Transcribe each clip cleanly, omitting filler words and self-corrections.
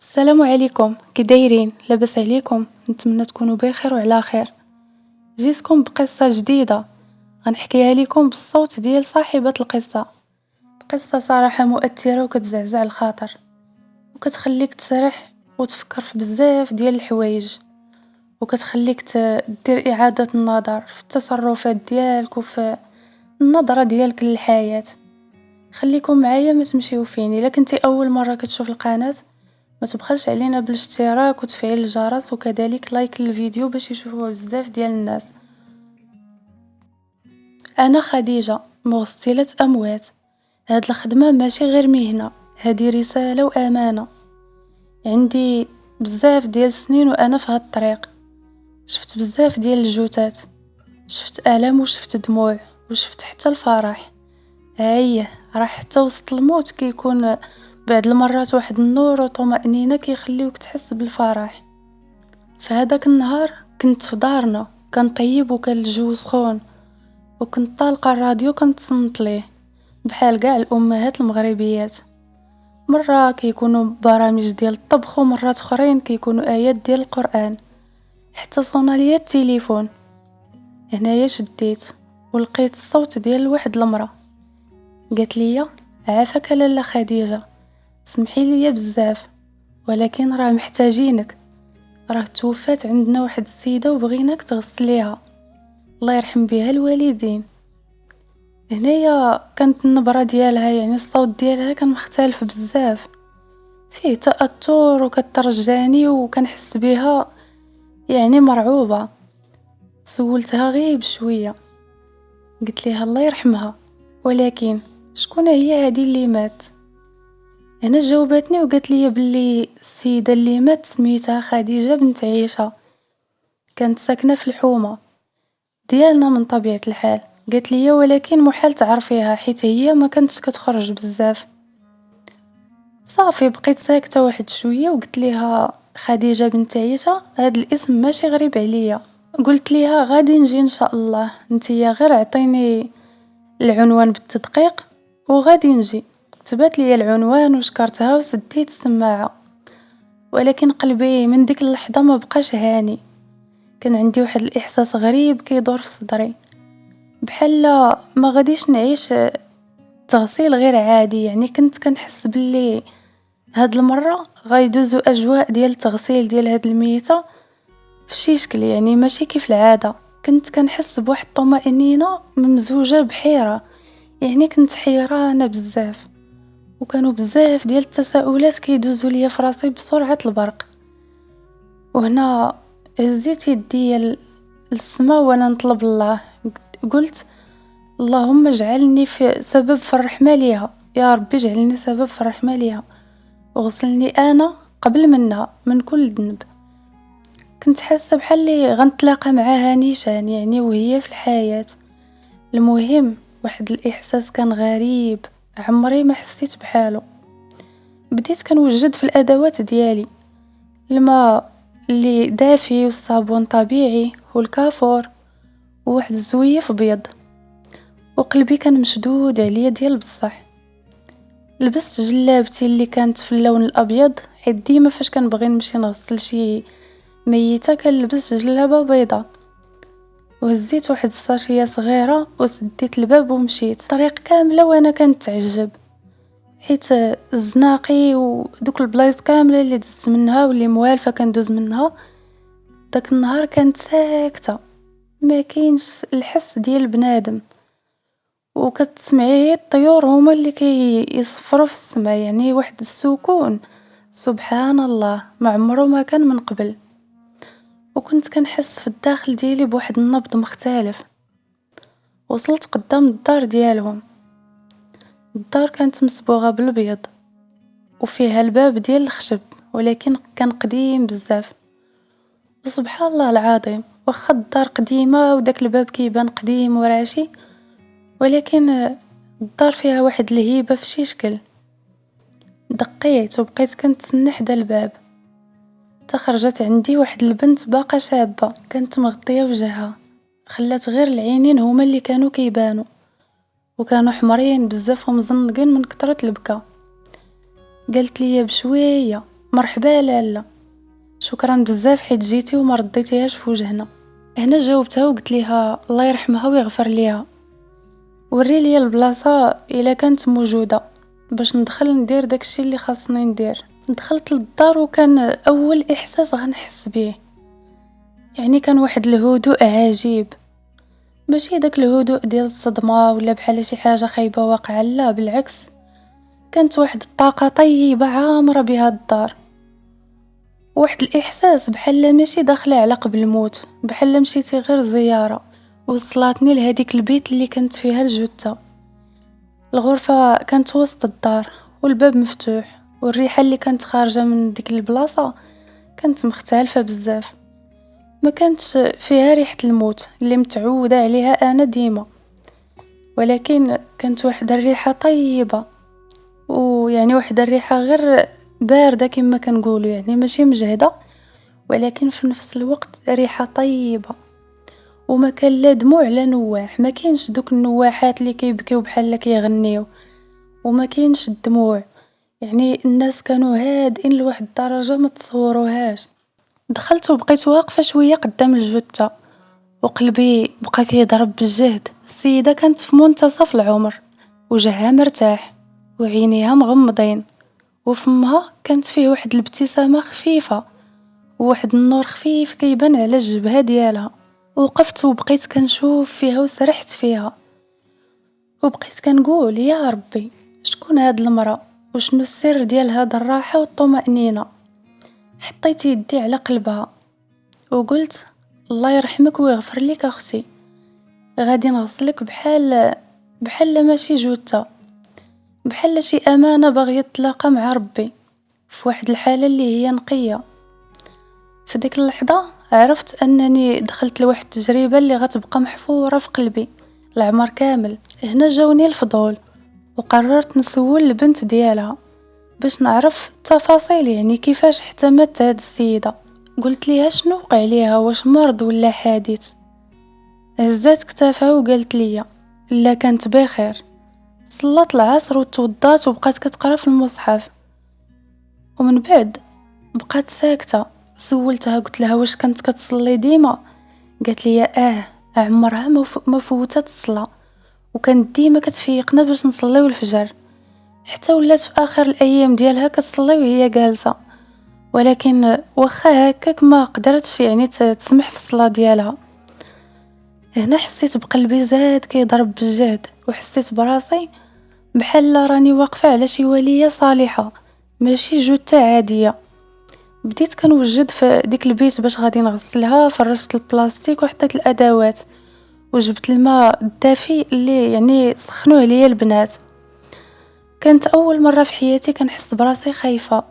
السلام عليكم، كي دايرين؟ لاباس عليكم؟ نتمنى تكونوا بخير وعلى خير. جيتكم بقصة جديدة غنحكيها لكم بالصوت ديال صاحبة القصة. قصة صراحة مؤثرة وكتزعزع الخاطر وكتخليك تسرح وتفكر في بزاف ديال الحوايج، وكتخليك دير إعادة النظر في التصرفات ديالك وفي النظرة ديالك للحياة. خليكم معايا، ما تمشيو فين. الا كنتي اول مرة كتشوف القناة ما تبخلش علينا بالاشتراك وتفعيل الجرس وكذلك لايك للفيديو باش يشوفوه بزاف ديال الناس. انا خديجة، مغسلة اموات. هاد الخدمة ماشي غير مهنة، هادي رسالة وامانة. عندي بزاف ديال السنين وانا في هاد الطريق. شفت بزاف ديال الجوتات، شفت الم وشفت دموع وشفت حتى الفرح. هايه راه حتى وسط الموت كيكون بعض المرات واحد النور وطمأنينة كيخليوك تحس بالفرح. فهداك النهار كنت في دارنا، كان طيب وكان الجو سخون، وكنت طالقة الراديو كنتصنت ليه بحال كاع الامهات المغربيات. مرة كيكونوا برامج ديال الطبخ ومرات اخرين كيكونوا ايات ديال القرآن. حتى صونا ليا التليفون، هنايا شديت ولقيت الصوت ديال واحد المرأة. قالت لي: عافاك لاله خديجة، سمحي لي بزاف ولكن راه محتاجينك، راه توفات عندنا واحد السيدة وبغيناك تغسليها، الله يرحم بها الوالدين. هنايا كانت النبرة ديالها، يعني الصوت ديالها كان مختلف بزاف، فيه تأثر وكترجاني وكنحس بها، يعني مرعوبة. سولتها غير بشوية، قلت لها الله يرحمها، ولكن شكون هي هذه اللي مات؟ هنا جاوبتني وقالت لي باللي السيدة اللي مات سميتها خديجة بنت عيشة، كانت ساكنة في الحومة ديالنا من طبيعة الحال. قالت لي ولكن محال تعرفيها حيت هي ما كانتش كتخرج بزاف. صافي بقيت ساكتة واحد شوية وقلت لها: خديجة بنت عيشة هاد الاسم ماشي غريب عليا. قلت لها غادي نجي ان شاء الله، نتيا غير عطيني العنوان بالتدقيق وغادي نجي. كتبت لي العنوان وشكرتها وسديت السماعة، ولكن قلبي من ديك اللحظة ما بقاش هاني. كان عندي واحد الاحساس غريب كيدور في صدري، بحال ما غاديش نعيش تغسيل غير عادي. يعني كنت كنحس باللي هاد المرة غيدوزو اجواء ديال التغسيل ديال هاد الميتة في شي شكل، يعني ماشي كيف العادة. كنت كنحس بواحد الطمأنينة ممزوجة بحيرة، يعني كنت حيرانة بزاف، وكانوا بزاف ديال التساؤلات كيدوزو ليا في راسي بسرعة البرق. وهنا هزيت يدي للسما وانا نطلب الله، قلت: اللهم اجعلني في سبب في الرحمة ليها، يا ربي اجعلني سبب في الرحمة ليها وغسلني انا قبل منها من كل ذنب. كنت حاسه بحال اللي غنتلاقى معاها نيشان، يعني وهي في الحياة. المهم واحد الاحساس كان غريب عمري ما حسيت بحاله. بديت كنوجد في الادوات ديالي، الماء اللي دافي والصابون طبيعي والكافور وواحد الزويف بيض، وقلبي كان مشدود عليا ديال بصح. لبست جلابتي اللي كانت في اللون الابيض، حيت ديما فاش كنبغي نمشي نغسل شي ميته كنلبس جلابه بيضه. وهزيت واحد الساشيه صغيره وسديت الباب ومشيت الطريق كامله وانا كنتعجب، حيت الزناقي ودوك البلايص كامله اللي دزت منها واللي موالفه كندوز منها داك النهار كانت ساكته، ما كاينش الحس ديال بنادم، وكتسمعي الطيور هما اللي يصفروا في السماء، يعني واحد السكون سبحان الله ما عمره ما كان من قبل. وكنت كنحس في الداخل ديالي بواحد النبض مختلف. وصلت قدام الدار ديالهم. الدار كانت مصبوغه بالبيض وفيها الباب ديال الخشب، ولكن كان قديم بزاف. وسبحان الله العظيم، واخا الدار قديمه وداك الباب كيبان قديم وراشي، ولكن الدار فيها واحد الهيبه في شي شكل. دقيت وبقيت كنتسنى حدا الباب، تخرجت عندي واحد البنت باقا شابه، كانت مغطيه وجهها، خلات غير العينين هما اللي كانوا كيبانوا، وكانوا حمرين بزاف ومزنقين من كثرة البكا. قالت لي بشويه: مرحبا لاله، شكرا بزاف حيت جيتي وما رديتيهاش في وجهنا. هنا جاوبتها وقلت ليها الله يرحمها ويغفر ليها، وري لي البلاصه الا كانت موجوده باش ندخل ندير داكشي اللي خاصني ندير. دخلت للدار وكان اول احساس غنحس به يعني كان واحد الهدوء عجيب، ماشي داك الهدوء ديال الصدمه ولا بحال شي حاجه خايبه واقعه، لا بالعكس، كانت واحد الطاقه طيبه عامره بها الدار، واحد الاحساس بحال ماشي داخله على قبل الموت، بحال مشيتي غير زياره. وصلاتني لهديك البيت اللي كانت فيها الجثه. الغرفه كانت وسط الدار والباب مفتوح، والريحه اللي كانت خارجه من ديك البلاصه كانت مختلفه بزاف، ما كانتش فيها ريحه الموت اللي متعوده عليها انا ديما، ولكن كانت واحد الريحه طيبه، ويعني واحد الريحه غير بارده كما كنقولوا، يعني ماشي مجهده ولكن في نفس الوقت ريحه طيبه. وما كان لا دموع لا نواح، ما كاينش دوك النواحات اللي كيبكيو بحال كيغنيو، وما كاينش الدموع، يعني الناس كانوا هادئين لواحد الدرجه ما تصوروهاش. دخلت وبقيت واقفه شويه قدام الجثه وقلبي بقى كيضرب بالجهد. السيده كانت في منتصف العمر، وجهها مرتاح وعينيها مغمضين، وفمها كانت فيه واحد الابتسامه خفيفه وواحد النور خفيف كيبان على الجبهه ديالها. وقفت وبقيت كنشوف فيها وسرحت فيها، وبقيت كنقول يا ربي شكون هاد المرأة وشنو السر ديال هاد الراحة والطمأنينة. حطيت يدي على قلبها وقلت الله يرحمك ويغفر لك اختي، غادي نغسلك بحال ماشي جثة، بحال شي امانة باغية تلاقى مع ربي في واحد الحالة اللي هي نقية. في ديك اللحظة عرفت انني دخلت لواحد التجربة اللي غتبقى محفورة في قلبي العمر كامل. هنا جاوني الفضول وقررت نسول البنت ديالها باش نعرف التفاصيل، يعني كيفاش احتمت هاد السيدة. قلت ليها شنو وقع ليها، واش مرض ولا حادث. هزات كتافها وقالت لي لا كانت بخير، صلات العصر وتوضات وبقات كتقرا في المصحف، ومن بعد بقات ساكته. سولتها قلت لها واش كنت كتصلي ديما؟ قالت لي عمرها ما فوتت الصلاه، وكانت ديما كتفيقنا باش نصليو الفجر، حتى ولات في اخر الايام ديالها كتصلي وهي جالسه، ولكن واخا هكاك ما قدرتش يعني تسمح في الصلاه ديالها. هنا حسيت بقلبي زاد كيضرب بالجهد، وحسيت براسي بحال راني واقفه على شي وليه صالحه ماشي جثه عاديه. بديت كنوجد في ديك البيت باش غادي نغسلها، فرشت البلاستيك وحطيت الادوات وجبت الماء الدافي اللي يعني سخنوه ليا البنات. كانت اول مره في حياتي كنحس براسي خايفه،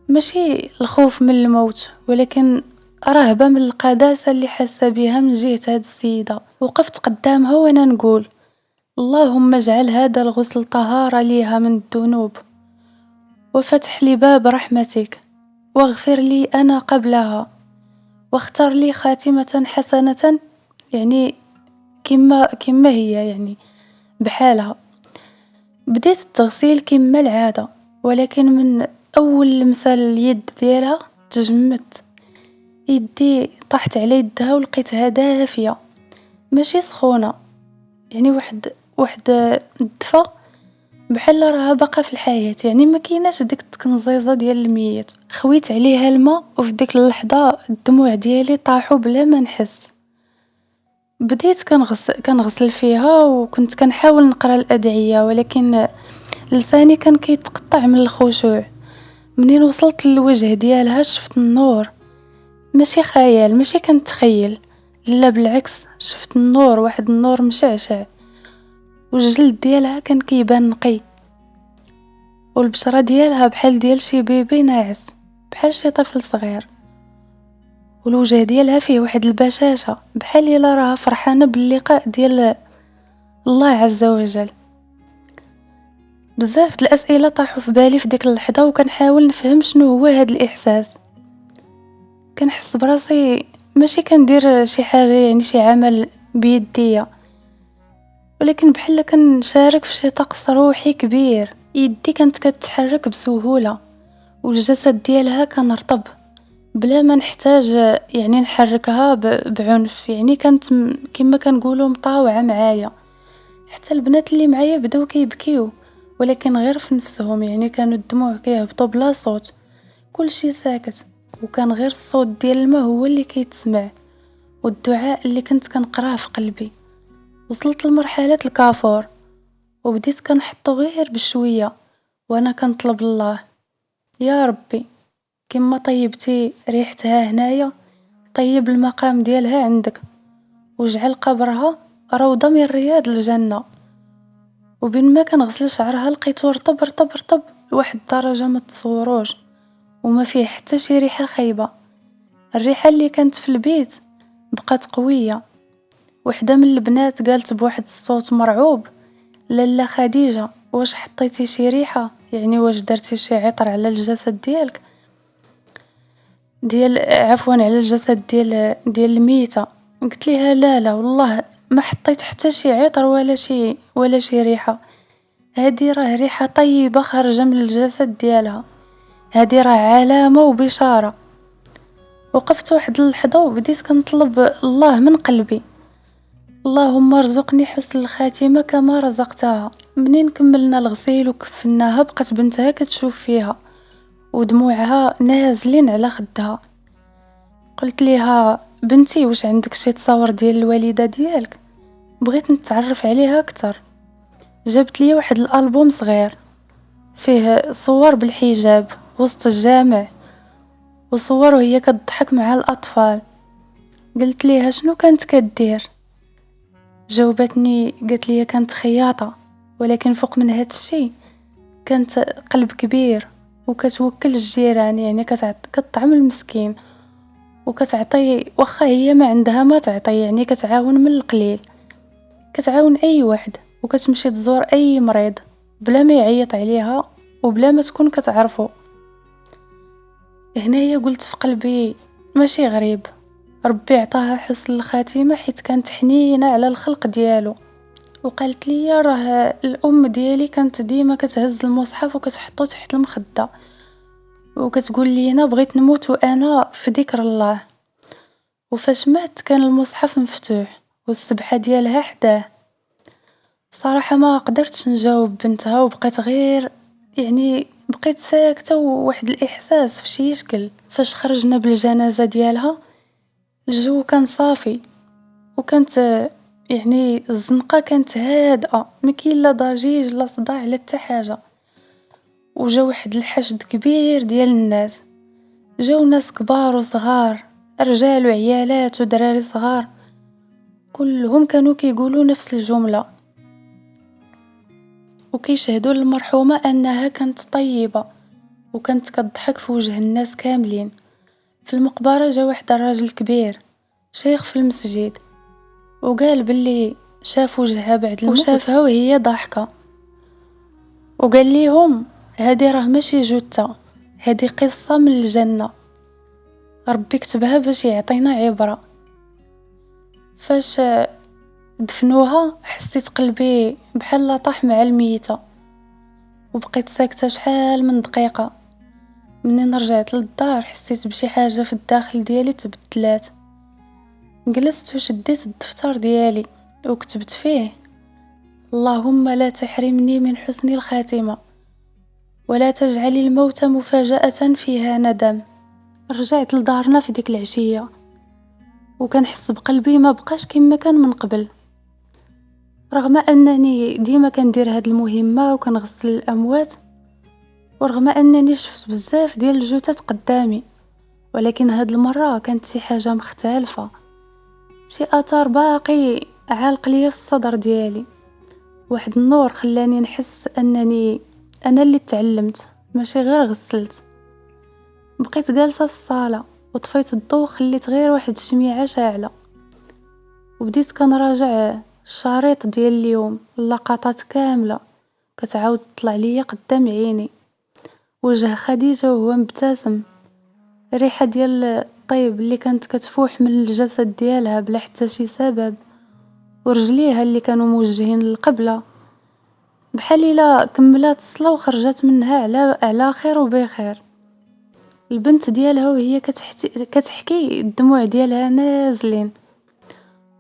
ماشي الخوف من الموت ولكن رهبه من القداسه اللي حاسه بها من جهه هاد السيده. وقفت قدامها وانا نقول اللهم اجعل هذا الغسل طهاره ليها من الذنوب، وفتح لي باب رحمتك، واغفر لي انا قبلها، واختار لي خاتمه حسنه، يعني كما هي يعني بحالها. بديت التغسيل كما العاده، ولكن من اول لمسه اليد ديالها تجمدت، يدي طاحت على يدها ولقيتها دافيه ماشي سخونه، يعني واحد الدفا بحال راها باقا في الحياه، يعني ما كايناش ديك التكنزيزه ديال الميت. خويت عليها الماء وفي ديك اللحظه الدموع ديالي طاحوا بلا ما نحس. بديت كنغسل فيها وكنت كنحاول نقرا الادعيه، ولكن لساني كان كيتقطع من الخشوع. منين وصلت للوجه ديالها شفت النور، ماشي خيال، ماشي كنتخيل، لا بالعكس، شفت النور، واحد النور مشعشع، والجلد ديالها كان كيبان نقي، والبشرة ديالها بحال ديال شي بيبي ناعس، بحال شي طفل صغير، والوجه ديالها فيه واحد البشاشة بحال الا راها فرحانة باللقاء ديال الله عز وجل. بزاف د الاسئله طاحوا في بالي في ديك اللحظه، وكنحاول نفهم شنو هو هاد الاحساس. كنحس براسي ماشي كندير شي حاجه، يعني شي عمل بيديا، ولكن بحال كنشارك في شي طقس روحي كبير. يدي كانت كتتحرك بسهوله، والجسد ديالها كان رطب بلا ما نحتاج يعني نحركها بعنف. يعني كانت كما كنقولوا مطاوعة معايا. حتى البنات اللي معايا بداو كيبكيو، ولكن غير في نفسهم، يعني كانوا الدموع كيهبطوا بلا صوت، كلشي ساكت، وكان غير الصوت ديال الماء هو اللي كيتسمع، والدعاء اللي كنت كنقراه في قلبي. وصلت لمرحلة الكافور، وبديت كنحطو غير بشوية، وانا كنطلب الله: يا ربي، كما طيبتي ريحتها هنايا، طيب المقام ديالها عندك، واجعل قبرها روضة من رياض الجنة. وبين ما كنغسل شعرها لقيتو رطب رطب رطب لواحد الدرجة ما تصوروش، وما فيه حتى شي ريحة خايبة. الريحة اللي كانت في البيت بقات قوية. وحدة من البنات قالت بواحد الصوت مرعوب: لالا خديجة، واش حطيتي شي ريحة؟ يعني واش درتي شي عطر على الجسد ديالك، عفوا على الجسد ديال الميتة؟ قلت ليها: لا لا والله ما حطيت حتى شي عطر ولا شي ريحة. هذه راه ريحة طيبة خارجة من الجسد ديالها، هذه راه علامة وبشارة. وقفت واحد اللحظة وبديت كنطلب الله من قلبي: اللهم ارزقني حسن الخاتمة كما رزقتها. منين كملنا الغسيل وكفناها بقات بنتها كتشوف فيها ودموعها نازلين على خدها. قلت ليها: بنتي، واش عندك شي تصاور ديال الوالدة ديالك؟ بغيت نتعرف عليها اكثر. جابت لي واحد الالبوم صغير فيه صور بالحجاب وسط الجامع، وصور وهي كتضحك مع الاطفال. قلت ليها: شنو كانت كدير؟ جاوبتني قالت لي: كانت خياطة، ولكن فوق من هاد الشي كانت قلب كبير، وكتوكل الجيران، يعني كتطعم المسكين، وكتعطي واخا هي ما عندها ما تعطي، يعني كتعاون من القليل، كتعاون اي واحد، وكتمشي تزور اي مريض بلا ما يعيط عليها وبلا ما تكون كتعرفه. هنايا قلت في قلبي: ماشي غريب، ربي عطاها حسن الخاتمة حيت كانت حنينة على الخلق ديالو. وقالت لي: راه الام ديالي كانت ديما كتهز المصحف وكتحطو تحت المخدة، وكتقول لينا بغيت نموت وانا في ذكر الله. وفاش مات كان المصحف مفتوح والسبحة ديالها حداه. صراحة ما قدرتش نجاوب بنتها، وبقيت غير يعني بقيت ساكتة وواحد الإحساس في شي شكل. فاش خرجنا بالجنازة ديالها الجو كان صافي، وكانت يعني الزنقة كانت هادئة، ما كاين لا ضجيج لا صداع لا حتى حاجة. وجا واحد الحشد كبير ديال الناس، جاو ناس كبار وصغار، رجال وعيالات ودراري صغار، كلهم كانوا كيقولوا نفس الجملة وكيشهدوا للمرحومة أنها كانت طيبة وكانت كتضحك في وجه الناس كاملين. في المقبرة جا واحد الراجل كبير شيخ في المسجد، وقال باللي شاف وجهها بعد الموت وشافها وهي ضاحكة، وقال ليهم: هذه راه ماشي جثة، هذه قصة من الجنة، ربي كتبها باش يعطينا عبرة. فاش دفنوها حسيت قلبي بحال طاح مع الميتة، وبقيت ساكتة شحال من دقيقة. منين رجعت للدار حسيت بشي حاجة في الداخل ديالي تبدلات. جلست وشديت الدفتر ديالي وكتبت فيه: اللهم لا تحرمني من حسن الخاتمة، ولا تجعل الموت مفاجأة فيها ندم. رجعت لدارنا في ديك العشية وكنحس بقلبي ما بقاش كما كان من قبل، رغم انني ديما كندير هاد المهمة وكنغسل الاموات، ورغم انني شفت بزاف ديال الجثث قدامي، ولكن هاد المرة كانت شي حاجة مختلفة، شي اثر باقي عالق ليا في الصدر ديالي. واحد النور خلاني نحس انني انا اللي تعلمت ماشي غير غسلت. بقيت جالسة في الصالة وطفيت الضوء وخليت غير واحد الشميعة شاعلة، وبديت كنراجع الشريط ديال اليوم، اللقطات كاملة كتعاود تطلع ليا قدام عيني. وجه خديجة وهو مبتسم، ريحة ديال الطيب اللي كانت كتفوح من الجسد ديالها بلا حتى شي سبب، ورجليها اللي كانوا موجهين للقبلة بحال الا كملات الصلاة وخرجت منها على خير وبخير. البنت ديالها وهي كتحكي الدموع ديالها نازلين،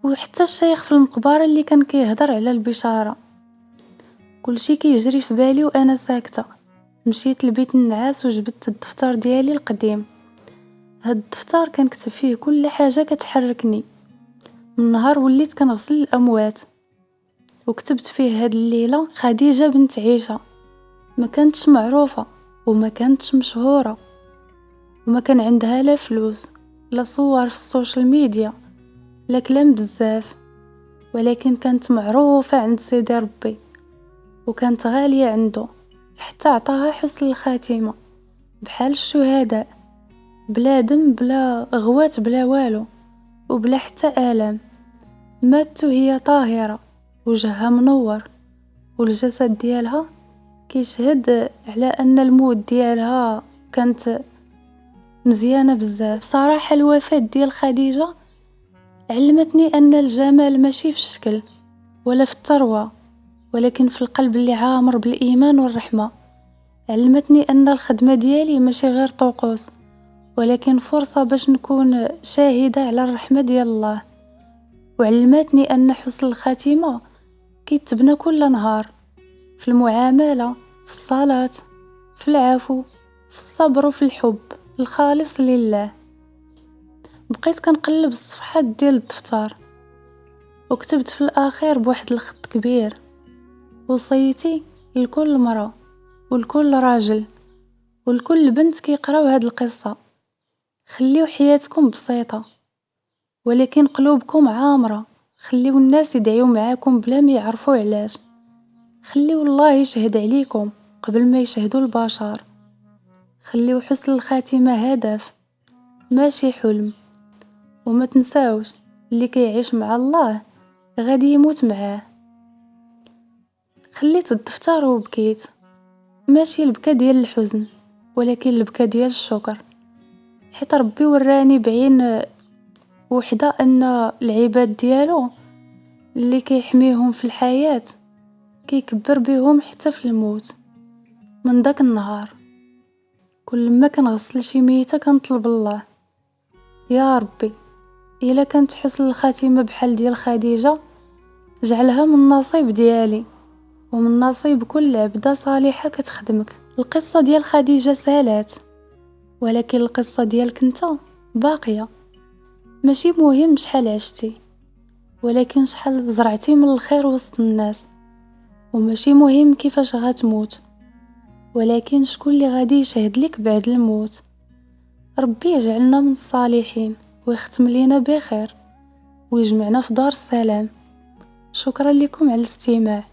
وحتى الشيخ في المقبرة اللي كان كيهضر على البشارة. كلشي كيجري في بالي وانا ساكتة. مشيت لبيت النعاس وجبت الدفتر ديالي القديم. هاد الدفتر كنكتب فيه كل حاجة كتحركني من نهار وليت كنغسل الاموات، وكتبت فيه هاد الليلة خديجة بنت عيشة ما كانتش معروفة وما كانتش مشهورة وما كان عندها لا فلوس لا صور في السوشيال ميديا لا كلام بزاف، ولكن كانت معروفة عند سيدي ربي وكانت غالية عنده، حتى عطاها حسن الخاتمة بحال الشهداء، بلا دم بلا غوات بلا والو وبلا حتى آلام. ماتت وهي طاهرة وجهها منور، والجسد ديالها كيشهد على أن الموت ديالها كانت مزيانة بزاف. صراحة الوفاة ديال خديجة علمتني أن الجمال ماشي في الشكل ولا في الثروة، ولكن في القلب اللي عامر بالإيمان والرحمة. علمتني أن الخدمة ديالي ماشي غير طقوس، ولكن فرصة باش نكون شاهدة على الرحمة ديال الله. وعلمتني أن حسن الخاتمة كيتبنى كل نهار في المعاملة، في الصلاة، في العفو، في الصبر وفي الحب الخالص لله. بقيت كنقلب الصفحات ديال الدفتر وكتبت في الأخير بواحد الخط كبير وصيتي لكل مرة ولكل راجل ولكل بنت كيقراو هاد القصة: خليو حياتكم بسيطة ولكن قلوبكم عامرة. خليو الناس يدعيو معاكم بلا ما يعرفوا علاش. خليو الله يشهد عليكم قبل ما يشهدوا البشر. خليو حسن الخاتمة هدف ماشي حلم. وما تنساوش اللي كيعيش مع الله غادي يموت معاه. خليت الدفتر وبكيت، ماشي البكا ديال الحزن ولكن البكا ديال الشكر، حيت ربي وراني بعين وحدة أن العباد ديالو اللي كيحميهم في الحياة كيكبر بهم حتى في الموت. من داك النهار كل ما كنغسل شي ميتة كنطلب الله: يا ربي إلا كانت حسن الخاتمة بحال ديال خديجة جعلها من نصيب ديالي ومن نصيب كل عبدة صالحة كتخدمك. القصة ديال خديجة سالات، ولكن القصة ديالك نتا باقية. ماشي مهم شحال عشتي، ولكن شحال زرعتي من الخير وسط الناس. وماشي مهم كيفاش غتموت، ولكن شكون اللي غادي يشهد لك بعد الموت. ربي يجعلنا من الصالحين ويختم لينا بخير ويجمعنا في دار السلام. شكرا لكم على الاستماع.